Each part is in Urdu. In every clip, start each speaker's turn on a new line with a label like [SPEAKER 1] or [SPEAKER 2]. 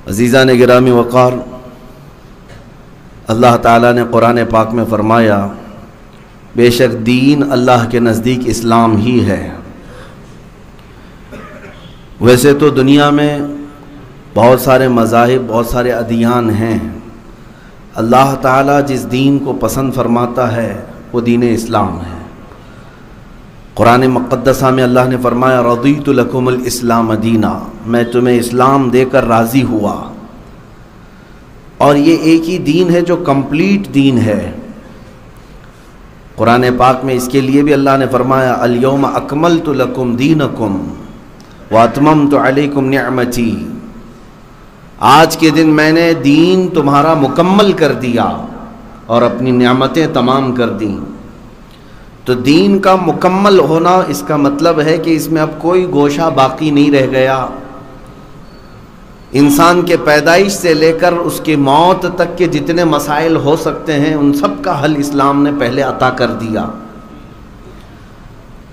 [SPEAKER 1] عزیزان گرامی وقار، اللہ تعالیٰ نے قرآن پاک میں فرمایا بے شک دین اللہ کے نزدیک اسلام ہی ہے۔ ویسے تو دنیا میں بہت سارے مذاہب، بہت سارے ادیان ہیں، اللہ تعالیٰ جس دین کو پسند فرماتا ہے وہ دین اسلام ہے۔ قرآن مقدسہ میں اللہ نے فرمایا رضیت لکم الاسلام دینا، میں تمہیں اسلام دے کر راضی ہوا۔ اور یہ ایک ہی دین ہے جو کمپلیٹ دین ہے۔ قرآن پاک میں اس کے لیے بھی اللہ نے فرمایا الیوم اکملت لکم دینکم واتممت علیکم نعمتی، آج کے دن میں نے دین تمہارا مکمل کر دیا اور اپنی نعمتیں تمام کر دیں۔ تو دین کا مکمل ہونا اس کا مطلب ہے کہ اس میں اب کوئی گوشہ باقی نہیں رہ گیا۔ انسان کے پیدائش سے لے کر اس کی موت تک کے جتنے مسائل ہو سکتے ہیں ان سب کا حل اسلام نے پہلے عطا کر دیا۔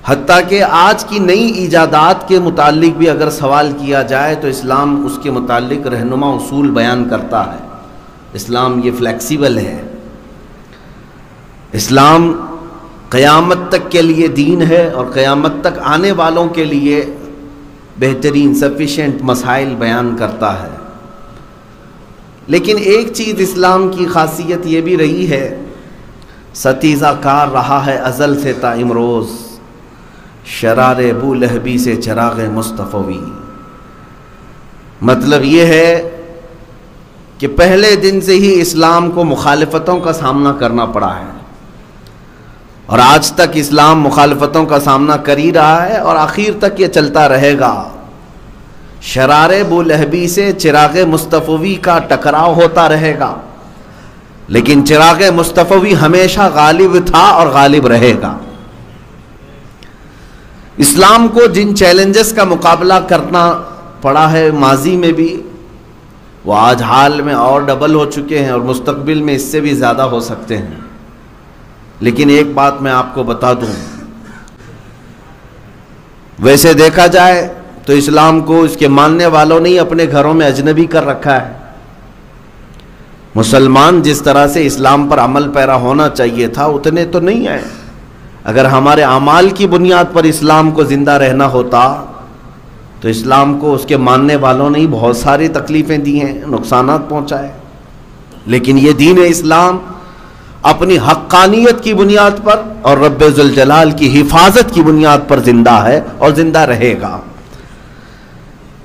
[SPEAKER 1] حتیٰ کہ آج کی نئی ایجادات کے متعلق بھی اگر سوال کیا جائے تو اسلام اس کے متعلق رہنما اصول بیان کرتا ہے۔ اسلام یہ فلیکسیبل ہے، اسلام قیامت تک کے لیے دین ہے اور قیامت تک آنے والوں کے لیے بہترین سفیشینٹ مسائل بیان کرتا ہے۔ لیکن ایک چیز اسلام کی خاصیت یہ بھی رہی ہے، ستیزہ کار رہا ہے ازل سے تا امروز، شرار ابو لہبی سے چراغ مصطفی۔ مطلب یہ ہے کہ پہلے دن سے ہی اسلام کو مخالفتوں کا سامنا کرنا پڑا ہے اور آج تک اسلام مخالفتوں کا سامنا کر ہی رہا ہے اور آخر تک یہ چلتا رہے گا۔ شرار ابو لہبی سے چراغ مصطفی کا ٹکراؤ ہوتا رہے گا، لیکن چراغ مصطفی ہمیشہ غالب تھا اور غالب رہے گا۔ اسلام کو جن چیلنجز کا مقابلہ کرنا پڑا ہے ماضی میں بھی، وہ آج حال میں اور ڈبل ہو چکے ہیں اور مستقبل میں اس سے بھی زیادہ ہو سکتے ہیں۔ لیکن ایک بات میں آپ کو بتا دوں، ویسے دیکھا جائے تو اسلام کو اس کے ماننے والوں نے اپنے گھروں میں اجنبی کر رکھا ہے۔ مسلمان جس طرح سے اسلام پر عمل پیرا ہونا چاہیے تھا اتنے تو نہیں ہیں۔ اگر ہمارے اعمال کی بنیاد پر اسلام کو زندہ رہنا ہوتا تو اسلام کو اس کے ماننے والوں نے بہت ساری تکلیفیں دی ہیں، نقصانات پہنچائے۔ لیکن یہ دین اسلام اپنی حقانیت کی بنیاد پر اور رب ذوالجلال کی حفاظت کی بنیاد پر زندہ ہے اور زندہ رہے گا۔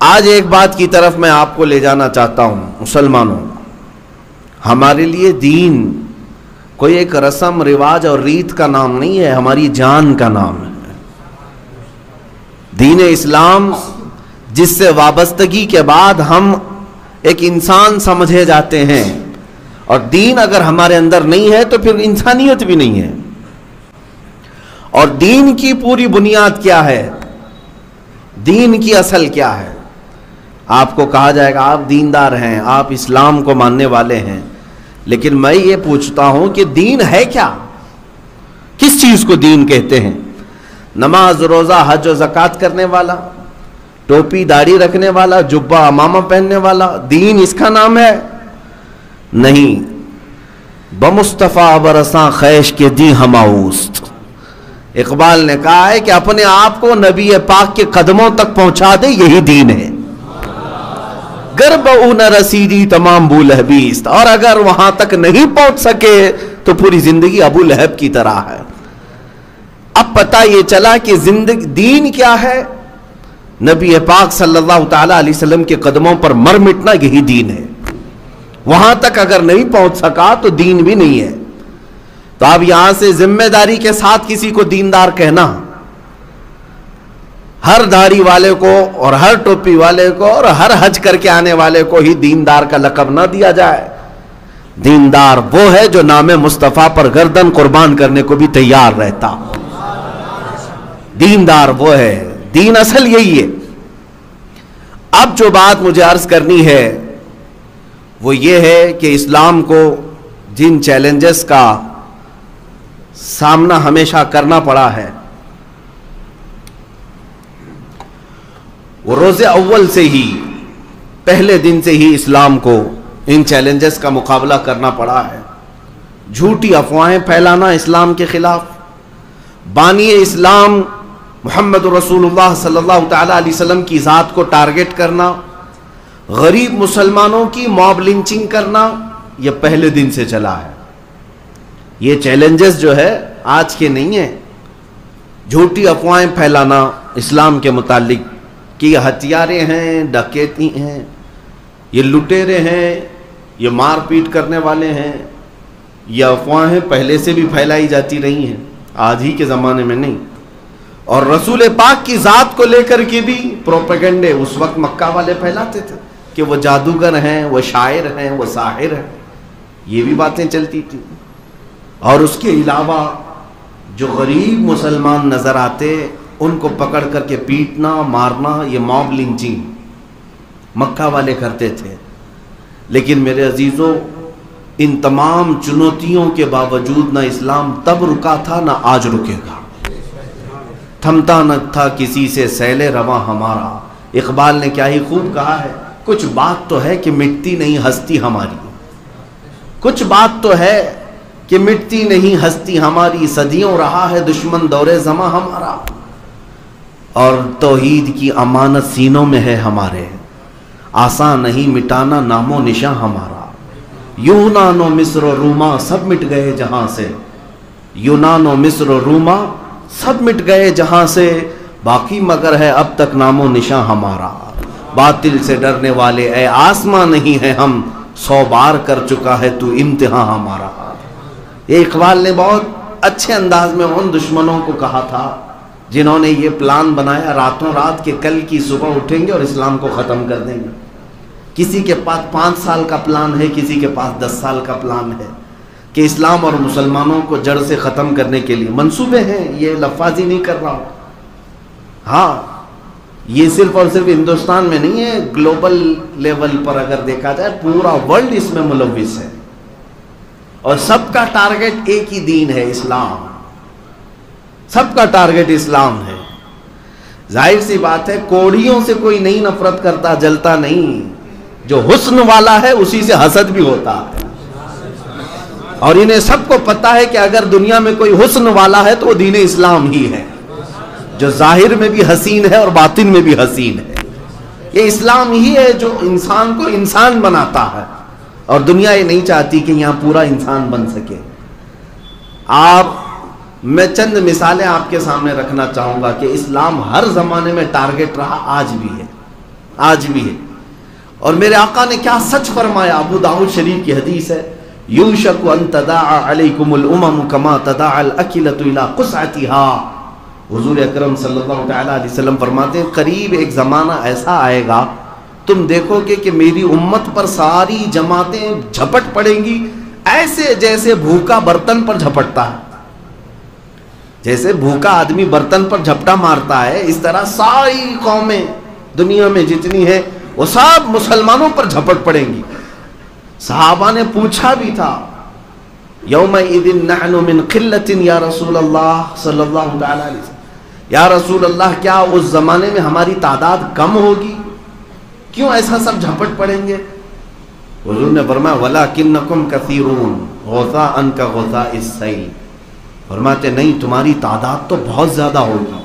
[SPEAKER 1] آج ایک بات کی طرف میں آپ کو لے جانا چاہتا ہوں، مسلمانوں، ہمارے لیے دین کوئی ایک رسم رواج اور ریت کا نام نہیں ہے، ہماری جان کا نام ہے۔ دین اسلام جس سے وابستگی کے بعد ہم ایک انسان سمجھے جاتے ہیں، اور دین اگر ہمارے اندر نہیں ہے تو پھر انسانیت بھی نہیں ہے۔ اور دین کی پوری بنیاد کیا ہے، دین کی اصل کیا ہے؟ آپ کو کہا جائے گا آپ دیندار ہیں، آپ اسلام کو ماننے والے ہیں، لیکن میں یہ پوچھتا ہوں کہ دین ہے کیا؟ کس چیز کو دین کہتے ہیں؟ نماز روزہ حج و زکوٰۃ کرنے والا، ٹوپی داڑھی رکھنے والا، جبہ امامہ پہننے والا دین اس کا نام ہے؟ نہیں، بمصطفیٰ برساں خیش کے دی ہماؤست۔ اقبال نے کہا ہے کہ اپنے آپ کو نبی پاک کے قدموں تک پہنچا دے، یہی دین ہے۔ گرب او نہ رسیدی تمام ابو لہبیست، اور اگر وہاں تک نہیں پہنچ سکے تو پوری زندگی ابو لہب کی طرح ہے۔ اب پتہ یہ چلا کہ زندگی دین کیا ہے، نبی پاک صلی اللہ تعالی علیہ وسلم کے قدموں پر مر مٹنا، یہی دین ہے۔ وہاں تک اگر نہیں پہنچ سکا تو دین بھی نہیں ہے۔ تو اب یہاں سے ذمہ داری کے ساتھ کسی کو دیندار کہنا، ہر داڑھی والے کو اور ہر ٹوپی والے کو اور ہر حج کر کے آنے والے کو ہی دیندار کا لقب نہ دیا جائے۔ دیندار وہ ہے جو نام مصطفیٰ پر گردن قربان کرنے کو بھی تیار رہتا۔ دیندار وہ ہے، دین اصل یہی ہے۔ اب جو بات مجھے عرض کرنی ہے وہ یہ ہے کہ اسلام کو جن چیلنجز کا سامنا ہمیشہ کرنا پڑا ہے وہ روز اول سے ہی پہلے دن سے ہی اسلام کو ان چیلنجز کا مقابلہ کرنا پڑا ہے. جھوٹی افواہیں پھیلانا اسلام کے خلاف، بانی اسلام محمد رسول اللہ صلی اللہ تعالی علیہ وسلم کی ذات کو ٹارگٹ کرنا، غریب مسلمانوں کی موب لنچنگ کرنا، یہ پہلے دن سے چلا ہے. یہ چیلنجز جو ہے آج کے نہیں ہیں. جھوٹی افواہیں پھیلانا اسلام کے متعلق کہ یہ ہتھیارے ہیں، ڈکیتی ہیں، یہ لٹیرے ہیں، یہ مار پیٹ کرنے والے ہیں، یہ افواہیں پہلے سے بھی پھیلائی جاتی رہی ہیں، آج ہی کے زمانے میں نہیں. اور رسول پاک کی ذات کو لے کر کے بھی پروپیگنڈے اس وقت مکہ والے پھیلاتے تھے کہ وہ جادوگر ہیں، وہ شاعر ہیں، وہ ساحر ہیں، یہ بھی باتیں چلتی تھی. اور اس کے علاوہ جو غریب مسلمان نظر آتے ان کو پکڑ کر کے پیٹنا، مارنا، یہ موب لنچنگ مکہ والے کرتے تھے. لیکن میرے عزیزوں، ان تمام چنوتیوں کے باوجود نہ اسلام تب رکا تھا نہ آج رکے گا. تھمتا نہ تھا کسی سے سیل رواں ہمارا. اقبال نے کیا ہی خوب کہا ہے، کچھ بات تو ہے کہ مٹتی نہیں ہستی ہماری، کچھ بات تو ہے کہ مٹتی نہیں ہستی ہماری، صدیوں رہا ہے دشمن دور زماں ہمارا، اور توحید کی امانت سینوں میں ہے ہمارے، آسان نہیں مٹانا نام و نشاں ہمارا. یونان و مصر و روما سب مٹ گئے جہاں سے، یونان و مصر و روما سب مٹ گئے جہاں سے، باقی مگر ہے اب تک نام و نشاں ہمارا. باطل سے ڈرنے والے اے آسماں نہیں ہے ہم، 100 بار کر چکا ہے تو امتحان ہمارا. یہ اقبال نے بہت اچھے انداز میں ان دشمنوں کو کہا تھا جنہوں نے یہ پلان بنایا راتوں رات کہ کل کی صبح اٹھیں گے اور اسلام کو ختم کر دیں گے. کسی کے پاس 5 سال کا پلان ہے، کسی کے پاس 10 سال کا پلان ہے کہ اسلام اور مسلمانوں کو جڑ سے ختم کرنے کے لیے منصوبے ہیں. یہ لفاظی نہیں کر رہا ہوں. ہاں، یہ صرف اور صرف ہندوستان میں نہیں ہے، گلوبل لیول پر اگر دیکھا جائے پورا ورلڈ اس میں ملوث ہے، اور سب کا ٹارگٹ ایک ہی دین ہے، اسلام. سب کا ٹارگٹ اسلام ہے. ظاہر سی بات ہے کوڑیوں سے کوئی نہیں نفرت کرتا، جلتا نہیں. جو حسن والا ہے اسی سے حسد بھی ہوتا ہے، اور انہیں سب کو پتا ہے کہ اگر دنیا میں کوئی حسن والا ہے تو وہ دین اسلام ہی ہے، جو ظاہر میں بھی حسین ہے اور باطن میں بھی حسین ہے. یہ اسلام ہی ہے جو انسان کو انسان بناتا ہے، اور دنیا یہ نہیں چاہتی کہ یہاں پورا انسان بن سکے. میں چند مثالیں آپ کے سامنے رکھنا چاہوں گا کہ اسلام ہر زمانے میں ٹارگٹ رہا، آج بھی ہے، آج بھی ہے. اور میرے آقا نے کیا سچ فرمایا، ابو داؤد شریف کی حدیث ہے، یوشک ان تداعى علیکم الامم کما تداعى الاکلۃ الی قصعتها. حضور اکرم صلی اللہ تعالی علیہ وسلم فرماتے ہیں قریب ایک زمانہ ایسا آئے گا تم دیکھو گے کہ میری امت پر ساری جماعتیں جھپٹ پڑیں گی، ایسے جیسے بھوکا برتن پر جھپٹتا ہے. جیسے بھوکا آدمی برتن پر جھپٹا مارتا ہے، اس طرح ساری قومیں دنیا میں جتنی ہیں وہ سب مسلمانوں پر جھپٹ پڑیں گی. صحابہ نے پوچھا بھی تھا، یومئذ نحن من قلۃ یا رسول اللہ صلی اللہ تعالی علیہ وسلم، یا رسول اللہ کیا اس زمانے میں ہماری تعداد کم ہوگی؟ کیوں ایسا سب جھپٹ پڑیں گے؟ حضور نے فرمایا ولکنکم کثیرون غثاء کغثاء السیل. فرماتے نہیں، تمہاری تعداد تو بہت زیادہ ہوگی،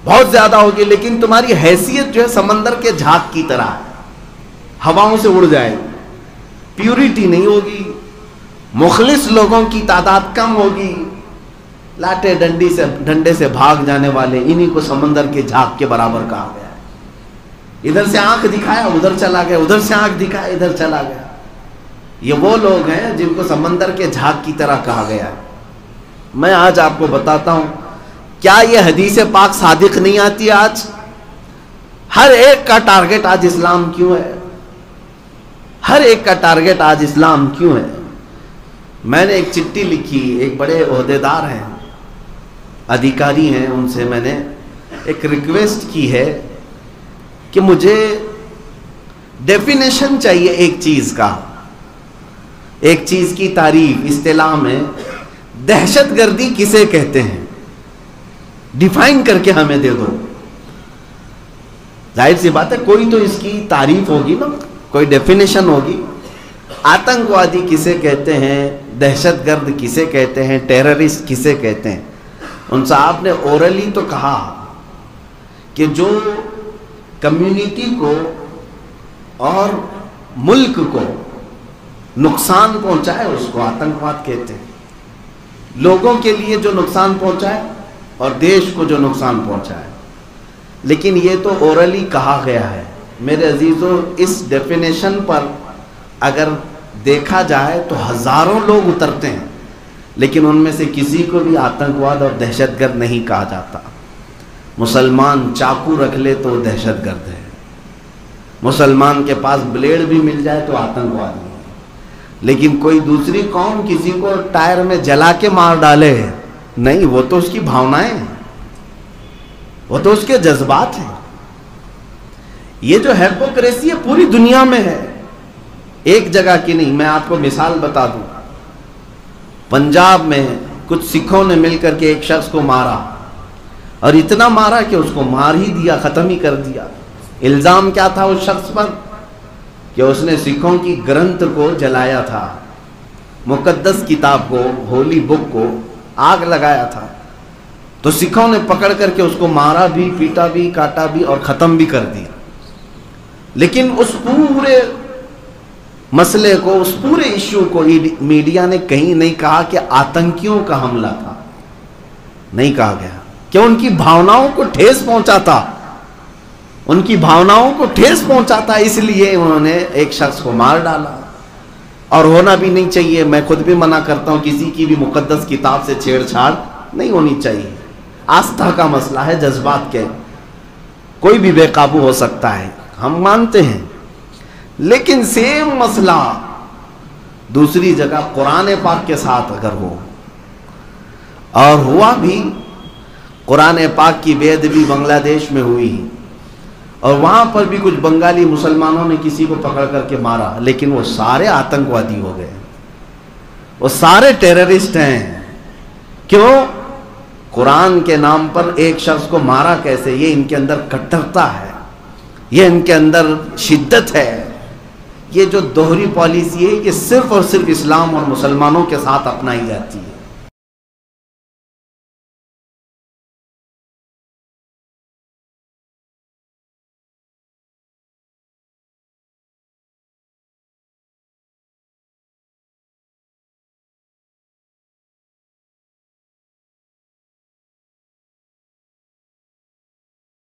[SPEAKER 1] بہت زیادہ ہوگی، لیکن تمہاری حیثیت جو ہے سمندر کے جھاگ کی طرح ہے، ہواؤں سے اڑ جائے گی، پیورٹی نہیں ہوگی، مخلص لوگوں کی تعداد کم ہوگی، لاٹے ڈنڈے سے بھاگ جانے والے انہی کو سمندر کے جھاگ کے برابر کہا گیا ہے. ادھر سے آنکھ دکھایا ادھر چلا گیا، ادھر سے آنکھ دکھایا ادھر چلا گیا. یہ وہ لوگ ہیں جن کو سمندر کے جھاگ کی طرح کہا گیا ہے. میں آج آپ کو بتاتا ہوں کیا یہ حدیث پاک صادق نہیں آتی؟ آج ہر ایک کا ٹارگٹ آج اسلام کیوں ہے؟ ہر ایک کا ٹارگٹ آج اسلام کیوں ہے؟ میں نے ایک چٹھی لکھی، ایک بڑے عہدیدار ہیں، ادھیکاری ہیں، ان سے میں نے ایک ریکویسٹ کی ہے کہ مجھے ڈیفینیشن چاہیے ایک چیز کا، ایک چیز کی تعریف. اصطلاح میں دہشت گردی کسے کہتے ہیں، ڈیفائن کر کے ہمیں دے دو. ظاہر سی بات ہے کوئی تو اس کی تعریف ہوگی نا، کوئی ڈیفینیشن ہوگی. آتنکوادی کسے کہتے ہیں، دہشت گرد کسے کہتے ہیں، ٹیررسٹ کسے کہتے ہیں. ان صاحب نے اورلی تو کہا کہ جو کمیونٹی کو اور ملک کو نقصان پہنچائے اس کو آتنکواد کہتے ہیں. لوگوں کے لیے جو نقصان پہنچائے اور دیش کو جو نقصان پہنچائے. لیکن یہ تو اورلی کہا گیا ہے. میرے عزیزوں، اس ڈیفینیشن پر اگر دیکھا جائے تو ہزاروں لوگ اترتے ہیں، لیکن ان میں سے کسی کو بھی آتنکواد اور دہشت گرد نہیں کہا جاتا. مسلمان چاقو رکھ لے تو دہشت گرد ہے، مسلمان کے پاس بلیڈ بھی مل جائے تو آتنکواد نہیں. لیکن کوئی دوسری قوم کسی کو ٹائر میں جلا کے مار ڈالے، نہیں، وہ تو اس کی بھاونائیں ہیں، وہ تو اس کے جذبات ہیں. یہ جو ہیپوکریسی ہے پوری دنیا میں ہے، ایک جگہ کی نہیں. میں آپ کو مثال بتا دوں. پنجاب میں کچھ سکھوں نے مل کر کے ایک شخص کو مارا، اور اتنا مارا کہ اس کو مار ہی دیا، ختم ہی کر دیا. الزام کیا تھا اس شخص پر؟ کہ اس نے سکھوں کی گرنتھ کو جلایا تھا، مقدس کتاب کو، ہولی بک کو آگ لگایا تھا. تو سکھوں نے پکڑ کر کے اس کو مارا بھی، پیٹا بھی، کاٹا بھی اور ختم بھی کر دیا. لیکن اس پورے مسئلے کو، اس پورے ایشو کو میڈیا نے کہیں نہیں کہا کہ آتنکیوں کا حملہ تھا. نہیں کہا گیا کہ ان کی بھاوناؤں کو ٹھیس پہنچاتا، ان کی بھاوناؤں کو ٹھیس پہنچاتا، اس لیے انہوں نے ایک شخص کو مار ڈالا. اور ہونا بھی نہیں چاہیے. میں خود بھی منع کرتا ہوں، کسی کی بھی مقدس کتاب سے چھیڑ چھاڑ نہیں ہونی چاہیے. آستھا کا مسئلہ ہے، جذبات کے، کوئی بھی بے قابو ہو سکتا ہے، ہم مانتے ہیں. لیکن سیم مسئلہ دوسری جگہ قرآن پاک کے ساتھ اگر ہو، اور ہوا بھی، قرآن پاک کی بے ادبی بنگلہ دیش میں ہوئی، اور وہاں پر بھی کچھ بنگالی مسلمانوں نے کسی کو پکڑ کر کے مارا، لیکن وہ سارے آتنکوادی ہو گئے، وہ سارے ٹیررسٹ ہیں. کیوں؟ قرآن کے نام پر ایک شخص کو مارا کیسے؟ یہ ان کے اندر کٹرتا ہے، یہ ان کے اندر شدت ہے. یہ جو دوہری پالیسی ہے، یہ صرف اور صرف اسلام اور مسلمانوں کے ساتھ اپنائی جاتی ہے.